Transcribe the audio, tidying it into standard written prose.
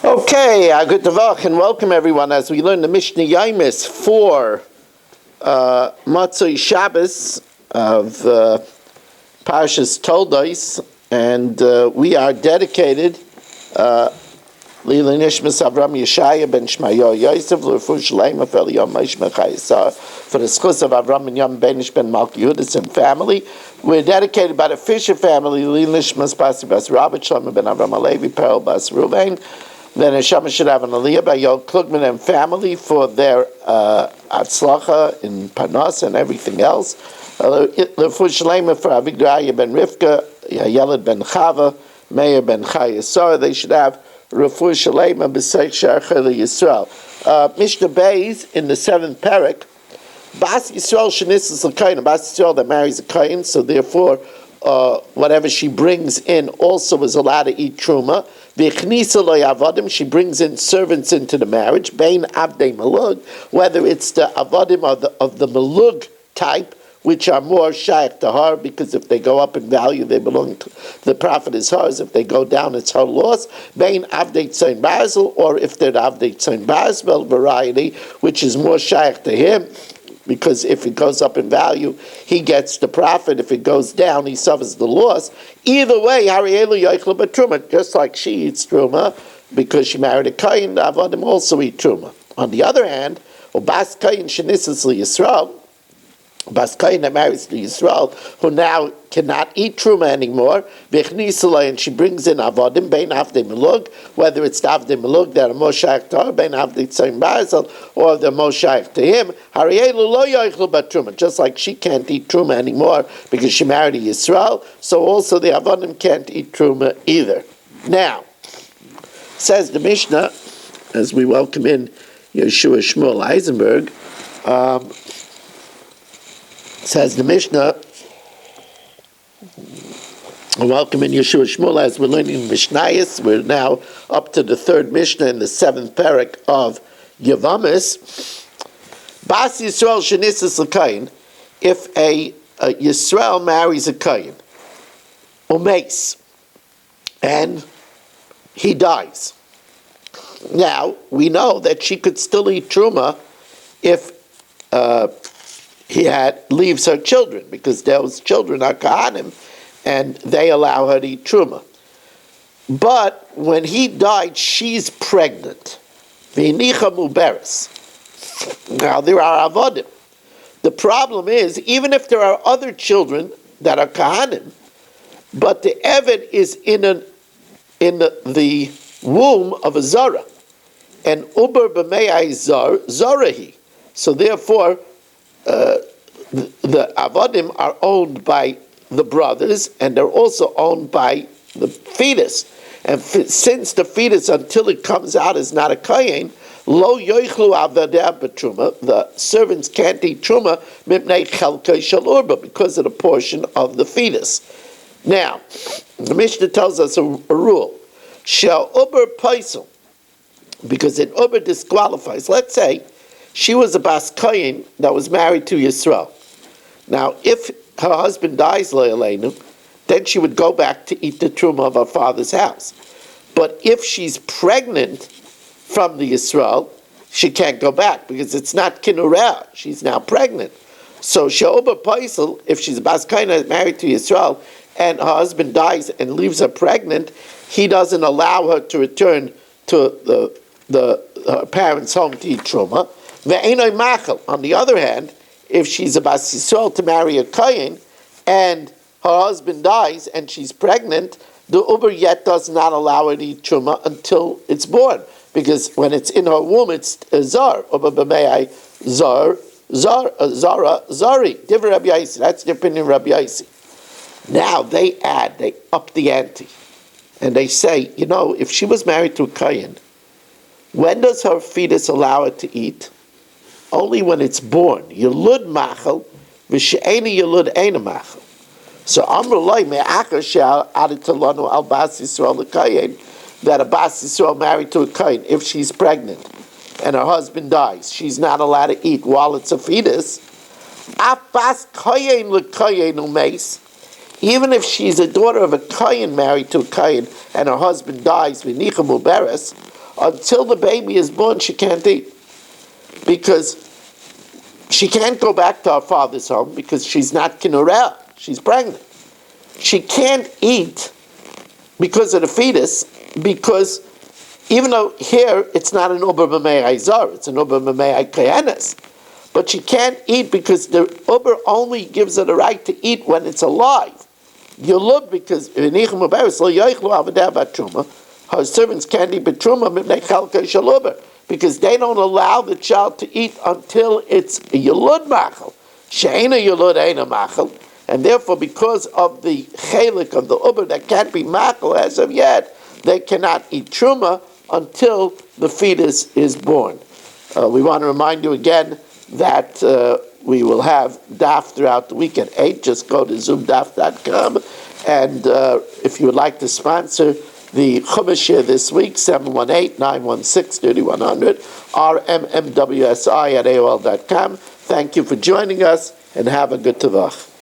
Okay, good Tavach, and welcome everyone as we learn the Mishna Yomis for Matzoi Shabbos of Parshas Toldos, and we are dedicated Lila Nishmas Avram Yeshaya ben Shmayo Yosef L'Refu Shalema for Yom Mishna Chayesar for the schus of Avram and Yom Benish ben Malki Yudis and family. We're dedicated by the Fisher family Lila Nishmas Basi Bas Rabbi Shlomo ben Avram Alevi Perel Bas Ruvain. Then Neshama should have an aliyah by Yod Klugman and family for their atzlacha in Parnas and everything else. L'Refu Shalema for Avigdaya ben Rivka, Yeled ben Chava, Meir ben Chayesar. They should have Refu Shalema b'Seich Sharchel Yisrael. Mishnah Beis in the 7th parak, Bas Yisrael shenisas l'kayin, Bas Yisrael that marries a kayin, so therefore whatever she brings in also is allowed to eat truma. V'chnisa lo yavadim, she brings in servants into the marriage. Bein avdei malug, whether it's the avadim of the malug type, which are more shaykh to her, because if they go up in value, they belong to the prophet is hers. If they go down, it's her loss. Bein avdei tzayin basil, or if they're avdei tzayin basil variety, which is more shaykh to him, because if it goes up in value, he gets the profit. If it goes down, he suffers the loss. Either way, Harielu Yoichel Truma, just like she eats Truma, because she married a Kayin, the Avodim also eat Truma. On the other hand, Bas Kayin Shenisas Yisrael, Bas Kayin that marries to Yisrael, who now cannot eat Truma anymore, and she brings in Avodim, Bein Avdei Melug, whether it's the Avdei Melug that are Moshaich to her, Bein Avdei Tzayin Basil, or the Moshaich to him, Harielu Lo Yoichel Bat Truma, just like she can't eat Truma anymore because she married a Yisrael, so also the Avodim can't eat Truma either. Now, says the Mishnah, as we welcome in Yeshua Shmuel Eisenberg, says the Mishnah, welcome in Yeshua Shmuel as we're learning Mishnayos. We're now up to the 3rd Mishnah in the 7th parak of Yevamos. Bas Yisrael shenisas l'kayin, if a Yisrael marries a kayin, umeis, and he dies. Now, we know that she could still eat truma if he leaves her children, because those children are Kahanim, and they allow her to eat truma. But when he died, she's pregnant. V'inicha muberes. Now there are avodim. The problem is, even if there are other children that are Kahanim, but the Eved is in the womb of a Zara, and uber b'mei zarahi. So therefore, the avodim are owned by the brothers, and they're also owned by the fetus. And since the fetus, until it comes out, is not a kayin, lo yoichlu avadeh b'truma, the servants can't eat truma mipnei chelkei shel urba, because of the portion of the fetus. Now, the Mishnah tells us a rule: shel uber paisel, because an uber disqualifies. Let's say she was a bas kayin that was married to Yisrael. Now, if her husband dies, le'aleinu, then she would go back to eat the truma of her father's house. But if she's pregnant from the Yisrael, she can't go back, because it's not kinureh. She's now pregnant. So she'oba paisel, if she's a bas kayin married to Yisrael, and her husband dies and leaves her pregnant, he doesn't allow her to return to her parents' home to eat truma. On the other hand, if she's a bas Yisrael to marry a kayin, and her husband dies and she's pregnant, the uber yet does not allow her to eat truma until it's born, because when it's in her womb, it's zar. Uber b'mei zara, zari. Divrei Rabbi Yossi. That's the opinion of Rabbi Yossi. Now they up the ante, and they say, if she was married to a kayin, when does her fetus allow her to eat? Only when it's born. Yelud machal, v'she'eni yelud eina machal. So Amr Loi me'achar she'al adatolanu al bas Yisrael l'kayin, that a bas Yisrael married to a kayin, if she's pregnant and her husband dies, she's not allowed to eat while it's a fetus. Af bas kayin l'kayin umeis, even if she's a daughter of a Kayin married to a Kayin and her husband dies, v'nicha muberes, until the baby is born, she can't eat. Because she can't go back to her father's home because she's not kinureh, she's pregnant. She can't eat because of the fetus, because even though here it's not an uber b'mei aizar, it's an uber b'mei kayanis, but she can't eat because the uber only gives her the right to eat when it's alive. Yulud, because her servants can't eat betruma because they don't allow the child to eat until it's a yulud machal. She'ena yulud eina machal, and therefore, because of the chelik of the uber that can't be machal as of yet, they cannot eat truma until the fetus is born. We want to remind you again that we will have daf throughout the week at 8. Just go to zoomdaf.com, and if you would like to sponsor the Chumash here this week, 718-916-3100, rmmwsi@aol.com. Thank you for joining us, and have a good Tavach.